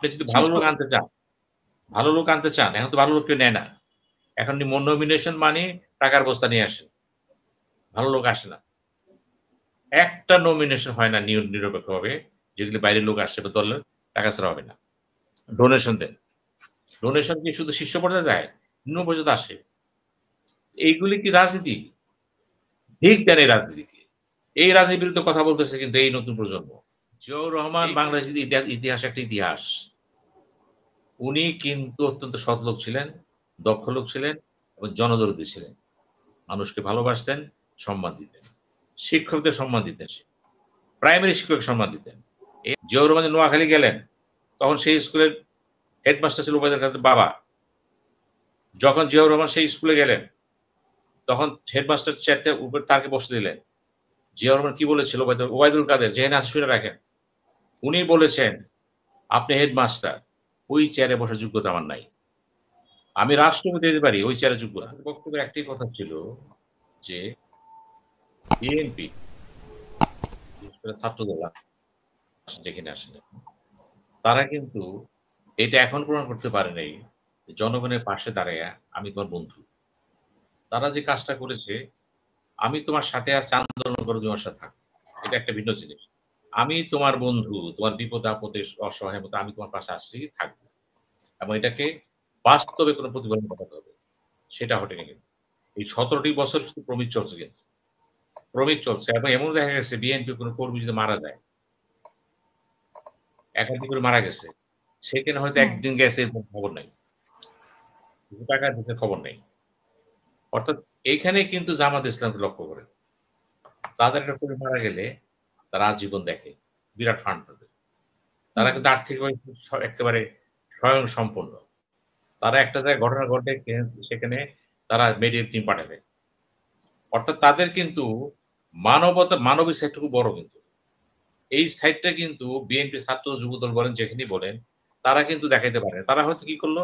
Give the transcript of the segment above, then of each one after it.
আপনি যদি শেষ ভালো লোক আনতে চান, এখন তো ভালো লোক কেউ নেয় না। এখন নমিনেশন মানে টাকার বস্তা নিয়ে আসে। ভালো লোক আসে না। একটা নমিনেশন হয় না নিরপেক্ষভাবে, যেগুলি বাইরের লোক আসছে বা দলের, টাকা ছাড়া হবে না। ডোনেশন দেন। ডোনেশন কি শুধু শীর্ষ পর্যায়ে যায়? নিম্ন পর্যায়ে আসে। এইগুলি কি রাজনীতি? দিক দেন এই রাজনীতিকে। এই রাজনীতির বিরুদ্ধে কথা বলতেছে কিন্তু এই নতুন প্রজন্ম। জিয়াউর রহমান বাংলাদেশের ইতিহাস একটা ইতিহাস। উনি কিন্তু অত্যন্ত সৎ লোক ছিলেন, দক্ষ লোক ছিলেন এবং জনদরদী ছিলেন। মানুষকে ভালোবাসতেন, সম্মান দিতেন। শিক্ষকদের সম্মান দিতেন। প্রাইমারি শিক্ষক সম্মান দিতেন। জিয়াউর রহমান নোয়াখালী গেলেন, তখন সেই স্কুলের হেডমাস্টার ছিল ওবায়দুল কাদের বাবা। যখন জিয়াউর রহমান সেই স্কুলে গেলেন, তখন হেডমাস্টার চেয়ারতে উপর তাকে বসতে দিলেন। জিয়াউর রহমান কি বলেছিল ওবায়দুল কাদের, যেখানে আছে শুনে রাখেন, উনি বলেছেন, আপনি হেডমাস্টার, ওই চেয়ারে বসার যোগ্যতা আমার নাই। আমি রাষ্ট্রপতি হতে পারি, ওই চেয়ারে যোগ্য না। বক্তব্যের একটাই কথা ছিল যে বিএনপি ছাত্রদল যেখানে আসেন, তারা কিন্তু এটা এখন প্রমাণ করতে পারে নাই জনগণের পাশে দাঁড়ায় আমি তোমার বন্ধু। তারা যে কাজটা করেছে, আমি তোমার সাথে আছি, আন্দোলন করে তোমার সাথে থাকবো, এটা একটা ভিন্ন জিনিস। আমি তোমার বন্ধু, তোমার বিপদ আপদে অসহায় মতো আমি তোমার পাশে আসছি, থাকবো, এবং এটাকে বাস্তবে কোনো প্রতিফলন ঘটাতে হবে। সেটা ঘটেনি কিন্তু। এই 17টি বছর শুধু প্রমিত চলছে, কিন্তু প্রমিত চলছে। এবং এমন দেখা গেছে বিএনপি কোনো কর্মী যদি মারা যায়, একাধিক করে মারা গেছে, সেখানে হয়তো একদিন গেছে, এরকম খবর নাই, টাকা দিতে খবর নেই। অর্থাৎ এইখানে কিন্তু জামাত ইসলামকে লক্ষ্য করে, তাদের একটা কর্মী মারা গেলে তারা আজীবন দেখে, বিরাট ফান্ড তাদের। তারা কিন্তু আর্থিকভাবে একেবারে স্বয়ং সম্পন্ন। তারা একটা জায়গায় ঘটনা ঘটে, সেখানে তারা মেডিকেল টিম পাঠাবে। অর্থাৎ তাদের কিন্তু মানবিক সাইডটা খুব বড়। কিন্তু এই সাইডটা কিন্তু বিএনপি ছাত্র যুবদল বলেন, যেখানেই বলেন, তারা কিন্তু দেখাইতে পারে। তারা হয়তো কি করলো,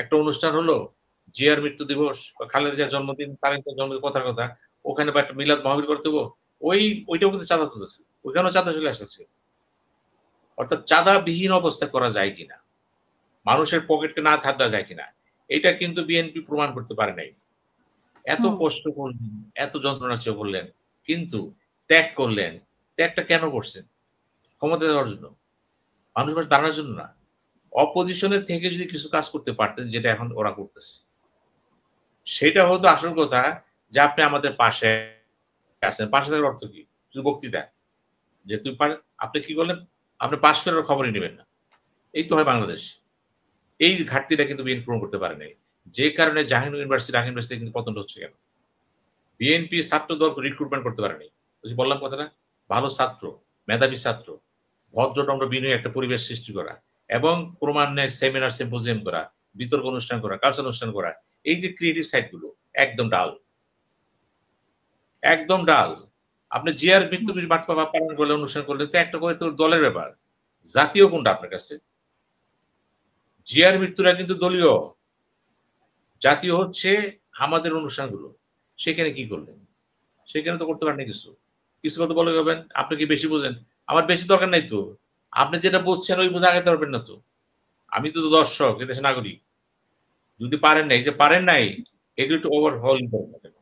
একটা অনুষ্ঠান হলো, জিয়ার মৃত্যু দিবস বা খালেদা জিয়ার জন্মদিন, তারেকের জন্মদিন, কথার কথা, ওখানে বা একটা মিলাদ মাহফিল করতে দেবো, ওইটাও কিন্তু চাঁদা তুলতেছে, ওইখানেও চাঁদা চলে আসতেছে। অর্থাৎ চাঁদাবিহীন অবস্থা করা যায় কিনা, মানুষের পকেটকে না ধার দেওয়া যায় কিনা, এটা কিন্তু বিএনপি প্রমাণ করতে পারে নাই। এত কষ্ট করলেন, এত যন্ত্রণা করলেন, কিন্তু ত্যাগ করলেন। ত্যাগটা কেন করছেন? ক্ষমতা দেওয়ার জন্য, মানুষের দাঁড়ানোর জন্য না। অপোজিশনের থেকে যদি কিছু কাজ করতে পারতেন, যেটা এখন ওরা করতেছে, সেটা হতো আসল কথা, যে আপনি আমাদের পাশে আছেন। পাশে থাকার অর্থ কি? শুধু বক্তৃতা, যে তুই আপনি কি করলেন, আপনি পাশ করার খবরই নেবেন না। এই তো হয় বাংলাদেশ। এই ঘাটতিটা কিন্তু বিএনপি পূরণ করতে পারে নাই, যে কারণে জাহাঙ্গীরনগর ইউনিভার্সিটি কিন্তু পতন হচ্ছে কেন? বিএনপি ছাত্র দল রিক্রুটমেন্ট করতে পারেনি। বললাম কথাটা, ভালো ছাত্র, মেধাবী ছাত্র, ভদ্রনম্র বিনয়ী একটা পরিবেশ সৃষ্টি করা, এবং ক্রমান্বয়ে সেমিনার সিম্পোজিয়াম করা, বিতর্ক অনুষ্ঠান করা, কালচার অনুষ্ঠান করা, এই যে ক্রিয়েটিভ সাইড গুলো, একদম ডাল, একদম ডাল। আপনি জিয়ার মৃত্যু পালন করলে, অনুষ্ঠান করলে, তো একটা করে তো দলের ব্যাপার। জাতীয় কোনটা আপনার কাছে? জিয়ার মৃত্যুটা কিন্তু দলীয়, জাতীয় হচ্ছে আমাদের অনুষ্ঠানগুলো। সেখানে কি করলেন? সেখানে তো করতে পারেন কিছু। কিছু কথা বলে যাবেন, আপনি কি বেশি বোঝেন? আমার বেশি দরকার নাই তো। আপনি যেটা বুঝছেন ওই বুঝে আগাতে পারবেন না তো। আমি তো দর্শক, এদেশের নাগরিক। যদি পারেন নাই, যে পারেন নাই, এগুলো একটু ওভারহলিং করেন না কেন?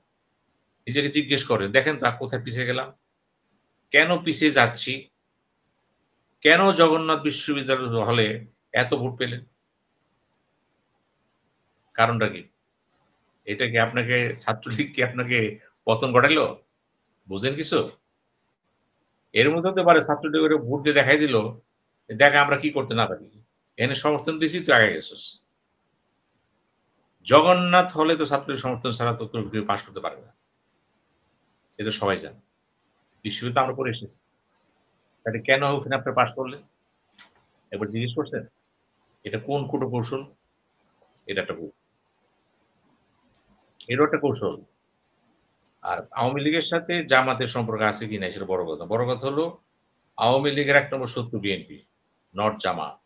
নিজেকে জিজ্ঞেস করেন, দেখেন তো কোথায় পিছিয়ে গেলাম, কেন পিছিয়ে যাচ্ছি, কেন জগন্নাথ বিশ্ববিদ্যালয় হলে এত ভোট পেলেন, কারণটা কি? এটা কি আপনাকে, ছাত্রলীগ কি আপনাকে পতন ঘটাইলো? বুঝেন কিছু? এর মধ্যে হতে পারে ছাত্রলীগের ভোট দিয়ে দেখাই দিল, দেখা আমরা কি করতে না পারি, এখানে সমর্থন দিয়েছি, তুই আগে গেছিস। জগন্নাথ হলে তো ছাত্রলীগ সমর্থন ছাড়া তো কেউ পাশ করতে পারে না, এটা সবাই জানে। বিশ্ববিদ্যালয় আমরা পড়ে এসেছি, তাহলে কেন ওখানে আপনি পাশ করলেন? এবার জিজ্ঞেস করছেন এটা কোন কুটো কৌশল? এটা একটা কৌশল, এরও একটা কৌশল। আর আওয়ামী লীগের সাথে জামাতের সম্পর্ক আছে কিনা সেটা বড় কথা। বড় কথা হলো, আওয়ামী লীগের এক নম্বর শত্রু বিএনপি, নট জামাত।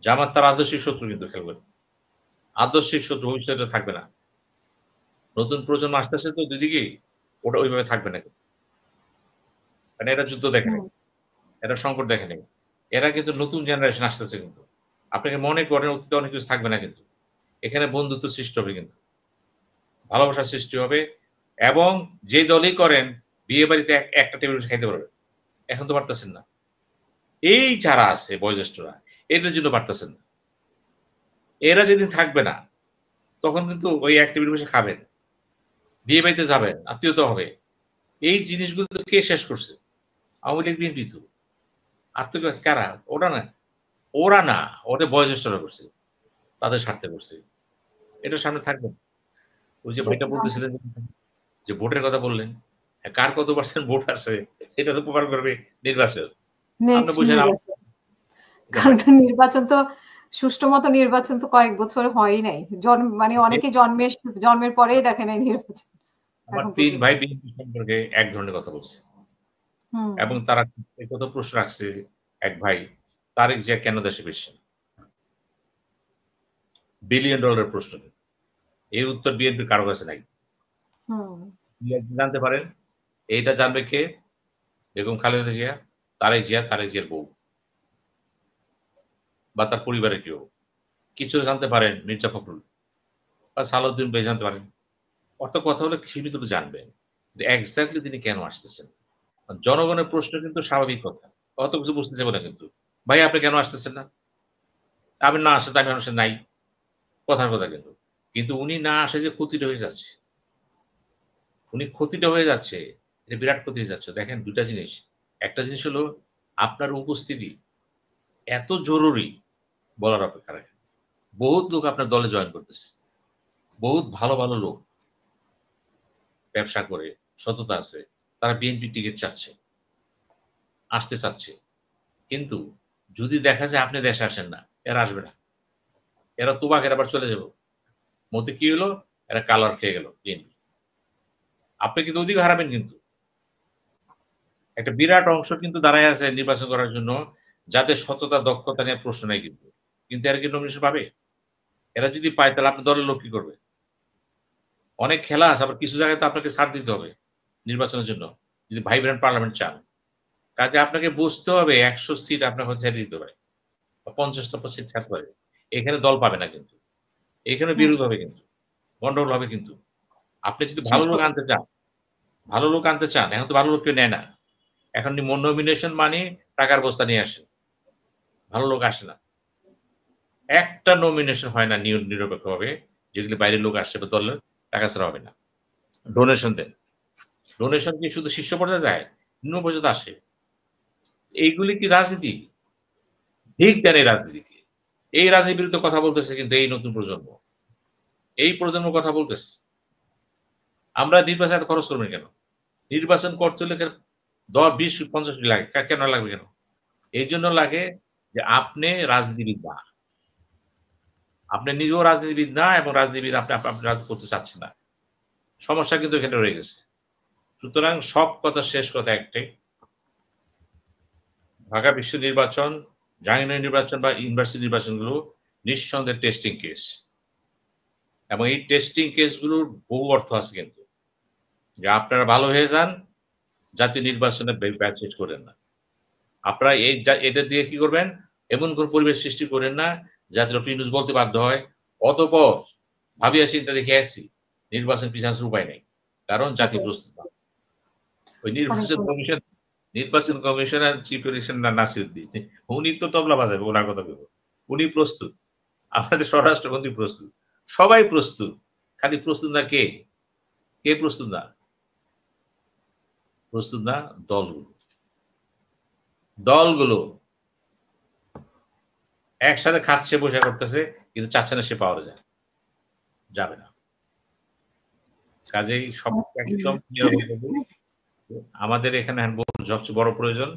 জামাত তার আদর্শিক শত্রু, কিন্তু খেয়াল করেন, আদর্শিক শত্রু ভবিষ্যতে থাকবে না। নতুন প্রজন্ম আসতেছে তো দুদিকেই, ওটা ওইভাবে থাকবে না। কারণ এরা যুদ্ধ দেখে নেই, এরা সংকট দেখে নেই, এরা কিন্তু নতুন জেনারেশন আসতেছে কিন্তু। আপনাকে মনে করেন অতীতে অনেক কিছু থাকবে না কিন্তু। এখানে বন্ধুত্ব সৃষ্টি হবে কিন্তু। ভালোবাসার সৃষ্টি হবে এবং যে দলই করেন বিয়ে বাড়িতে একটা টেবিল খাইতে পারবেন। এখন তো পারতেছেন না। এই যারা আছে বয়োজ্যেষ্ঠরা এদের জন্য পারতেছেন না। এরা যেদিন থাকবে না তখন কিন্তু ওই এক টেবিল বসে খাবেন। বিয়ে বাড়িতে যাবেন, আত্মীয়তা হবে। এই জিনিসগুলো তো কে শেষ করছে? আওয়ামী লীগ বিএনপি তো। আত্মীয় কারা? ওরা না। ওরা না, ওটা বয়োজ্যেষ্ঠরা করছে। তাদের স্বার্থে করছে। এটা সামনে থাকবে না। ওই যে ভাইটা বলতেছিলেন যে ভোটের কথা বললেন। কার কত পার্সেন্ট ভোট আছে এটা তো প্রমাণ করবে নির্বাচন। আপনি নেক্সট বুঝেন নির্বাচন। কারণ নির্বাচন তো সুষ্ঠু মতো নির্বাচন তো কয়েক বছর হয়ই নাই। মানে অনেকে জন্মের পরেই দেখে নাই নির্বাচন। আমার ৩ ভাই বিএনপি সম্পর্কে এক ধরনের কথা বলছে। এবং তারা কত প্রশ্ন রাখছে এক ভাই তারেক জিয়া কেন দেশে ফিরছেন? বিলিয়ন ডলারের প্রশ্ন। এই উত্তর বিএনপির কারো কাছে নাই। জানতে পারেন এইটা জানবে কে? বেগম খালেদা জিয়া, তারেক জিয়ার বউ বা তার পরিবারের কেউ। কিছু জানতে পারেন মির্জা ফখরুল বা সালাউদ্দিন ভাই জানতে পারেন। অর্থাৎ কথা হলো সীমিত জানবেন এক্স্যাক্টলি তিনি কেন আসতেছেন। জনগণের প্রশ্ন কিন্তু স্বাভাবিক কথা। অত কিছু বুঝতে চাইবো না কিন্তু। ভাই আপনি কেন আসতেছেন না? আপনি না আসে তাই মানুষের নাই। কথার কথা কিন্তু। কিন্তু উনি না আসে যে ক্ষতিটা হয়ে যাচ্ছে। উনি ক্ষতিটা হয়ে যাচ্ছে। এটা বিরাট ক্ষতি হয়ে যাচ্ছে। দেখেন ২ টা জিনিস। একটা জিনিস হলো আপনার উপস্থিতি এত জরুরি বলার অপেক্ষা রাখে। বহুত লোক আপনার দলে জয়েন করতেছে। বহুত ভালো, ভালো লোক। ব্যবসা করে, সততা আছে। তারা বিএনপি টিকেট চাচ্ছে। আসতে চাচ্ছে। কিন্তু যদি দেখা যায় আপনি দেশে আসেন না, এরা আসবে না। এরা তোবাকের আবার চলে যাব। মতে কি হলো? এরা কালার খেয়ে গেল বিএনপি। আপনি কিন্তু অধিকার হারাবেন কিন্তু। একটা বিরাট অংশ কিন্তু দাঁড়ায় আছে নির্বাচন করার জন্য যাদের সততা, দক্ষতা নিয়ে প্রশ্ন নাই কিন্তু। কিন্তু এরা কি নমিনেশন পাবে? এরা যদি পায় তাহলে আপনার দলের লোক কি করবে? অনেক খেলা আছে আবার কিছু জায়গায় তো আপনাকে ছাড় দিতে হবে নির্বাচনের জন্য। যদি ভাইব্রেন্ট পার্লামেন্ট চান। কাজে আপনাকে বুঝতে হবে ১০০ সিট আপনাকে ছেড়ে দিতে পারে। বা ৫০ টা সিট ছাড়তে পারে। এখানে দল পাবে না কিন্তু। এখানে বিরোধ হবে কিন্তু। গন্ডগোল হবে কিন্তু। আপনি যদি ভালো লোক আনতে চান, ভালো লোক আনতে চান, এখন তো ভালো লোক কেউ নেয় না। এখন নমিনেশন মানে টাকার বস্তা নিয়ে আসে। ভালো লোক আসে না। একটা নমিনেশন হয় না নিরপেক্ষভাবে যেগুলি বাইরের লোক আসছে বা দলের টাকা ছাড়া হবে না। ডোনেশন দেন। ডোনেশন কি শুধু শীর্ষ পর্যায়ে যায়? নিম্ন পর্যায়ে আসে। এইগুলি কি রাজনীতি? ঠিক দেন এই রাজনীতিকে। এই রাজনীতির বিরুদ্ধে কথা বলতেছে কিন্তু এই নতুন প্রজন্ম। এই প্রজন্ম কথা বলতেছে। আমরা নির্বাচনে এত খরচ করবেন কেন? নির্বাচন করতে হলে ১০, ২০, ৫০ কোটি লাগে। কেন লাগবে কেন? এইজন্য লাগে যে আপনি রাজনীতিবিদ না। আপনি নিজেও রাজনীতিবিদ না এবং রাজনীতিবিদ আপনি রাজনীতি করতে চাচ্ছেন না। সমস্যা কিন্তু এখানে রয়ে গেছে। সুতরাং সব কথা শেষ কথা একটাই। ঢাকা বিশ্ব নির্বাচন, জাহাঙ্গীরনগর নির্বাচন বা ইউনিভার্সিটি নির্বাচনগুলো নিঃসন্দেহে টেস্টিং কেস। এবং এই টেস্টিং কেসগুলোর বহু অর্থ আছে কিন্তু। যে আপনারা ভালো হয়ে যান, জাতীয় নির্বাচনে ব্যাচ শেষ করেন না। আপনারা এটা দিয়ে কি করবেন? এমন কোন পরিবেশ সৃষ্টি করেন না যাতে ডক্টর ইউনূস বলতে বাধ্য হয়, অতঃপর ভাবিয়া চিন্তা দেখে আসছি নির্বাচন পিছানোর উপায় নেই। কারণ জাতি প্রস্তুত না। ওই নির্বাচন কমিশনার চিফ ইলেকশন নাসিরউদ্দিন উনি তো তবলা বাজাবে ওনার কথা বলবো। উনি প্রস্তুত। আমাদের স্বরাষ্ট্রমন্ত্রী প্রস্তুত। সবাই প্রস্তুত। খালি প্রস্তুত না কে? কে প্রস্তুত না? প্রস্তুত না দলগুলো। দলগুলো একসাথে খাচ্ছে বসে করতেছে কিন্তু চাচ্ছে না সে পাওয়ারে যায়। যাবে না। কাজেই সব একদম আমাদের এখানে সবচেয়ে বড় প্রয়োজন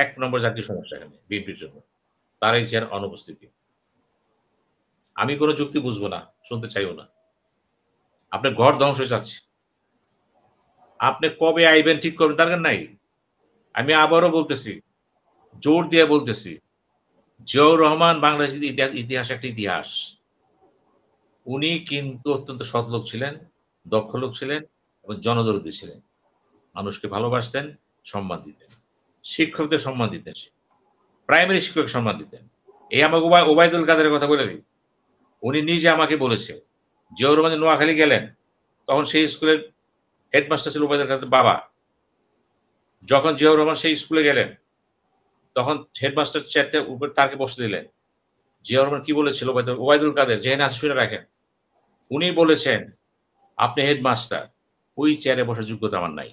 ১ নম্বর জাতীয় সমস্যা এখানে বিএনপির জন্য। তারেক জিয়ার অনুপস্থিতি। আমি কোন যুক্তি বুঝবো না, শুনতে চাইও না। আপনার ঘর ধ্বংস হয়ে যাচ্ছে। আপনি কবে আইবেন ঠিক করবেন দরকার নাই। আমি আবারও বলতেছি, জোর দিয়ে বলতেছি, জিয়াউর রহমান বাংলাদেশের ইতিহাস একটা ইতিহাস। উনি কিন্তু অত্যন্ত সৎ লোক ছিলেন, দক্ষ লোক ছিলেন এবং জনদরদী ছিলেন। মানুষকে ভালোবাসতেন, সম্মান দিতেন। শিক্ষকদের সম্মান দিতেন। প্রাইমারি শিক্ষক সম্মান দিতেন। এই আমাকে ওবায়দুল কাদেরের কথা বলে দিই। উনি নিজে আমাকে বলেছে, জিয়াউর রহমান নোয়াখালী গেলেন, তখন সেই স্কুলের হেডমাস্টার ছিল ওবায়দুল কাদের বাবা। যখন জিয়াউর রহমান সেই স্কুলে গেলেন, তখন হেডমাস্টার চেয়ারটা উপরে তাকে বসতে দিলেন। জিয়াউর রহমান কি বলেছিল ওবায়দুল কাদের, যেখানে আছে শুনে রাখেন। উনি বলেছেন, আপনি হেডমাস্টার, ওই চেয়ারে বসার যোগ্যতা আমার নাই।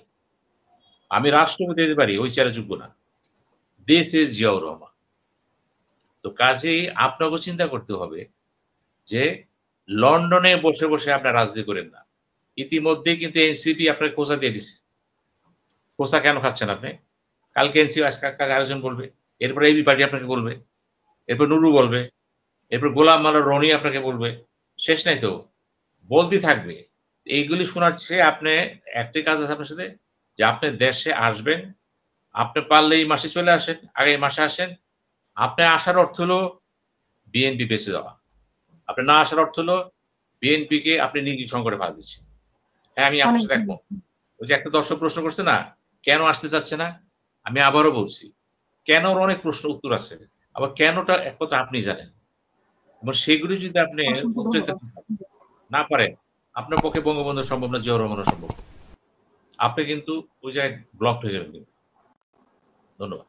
আমি রাষ্ট্রপতি হতে পারি, ওই চেয়ারে যোগ্য না। This is Ziaur Rahman. তো কাজেই আপনাকেও চিন্তা করতে হবে যে লন্ডনে বসে বসে আপনার রাজনীতি করেন না। ইতিমধ্যেই কিন্তু এনসিপি আপনাকে খোঁচা দিয়ে দিছে। খোঁচা কেন খাচ্ছেন আপনি? কালকে এনসিপি আজকে আরেকজন বলবে, এরপর এবি পার্টি আপনাকে বলবে, এরপর নুরু বলবে, এরপর গোলাম মাওলা রনি আপনাকে বলবে। শেষ নাই তো, বলতে থাকবে। এইগুলি শোনার চেয়ে আপনি একটাই কাজ আছে আপনার সাথে, যে আপনি দেশে আসবেন, আপনি পারলে এই মাসে চলে আসেন, আগামী মাসে আসেন। আপনি আসার অর্থ হলো বিএনপি বেঁচে যাওয়া। আপনি না আসার অর্থ হলো বিএনপিকে আপনি নীতি সংকটে ফেলা দিচ্ছেন। হ্যাঁ, আমি আপনার অনেক সাথে একমত। ওই যে একটা দর্শক প্রশ্ন করছে না, কেন আসতে চাচ্ছে না? আমি আবারও বলছি, কেন ওর অনেক প্রশ্ন উত্তর আছে। আবার কেনটা এক কথা আপনি জানেন। এবং সেগুলি যদি আপনি অসংখ্য উত্তর দিতে ধন্যবাদ। না পারেন, আপনার পক্ষে বঙ্গবন্ধু সম্ভব না, জিয়াউর রহমানও সম্ভব না। আপনি কিন্তু ওই জায়গায় ব্লকড হয়ে যাবেন কিন্তু। ধন্যবাদ।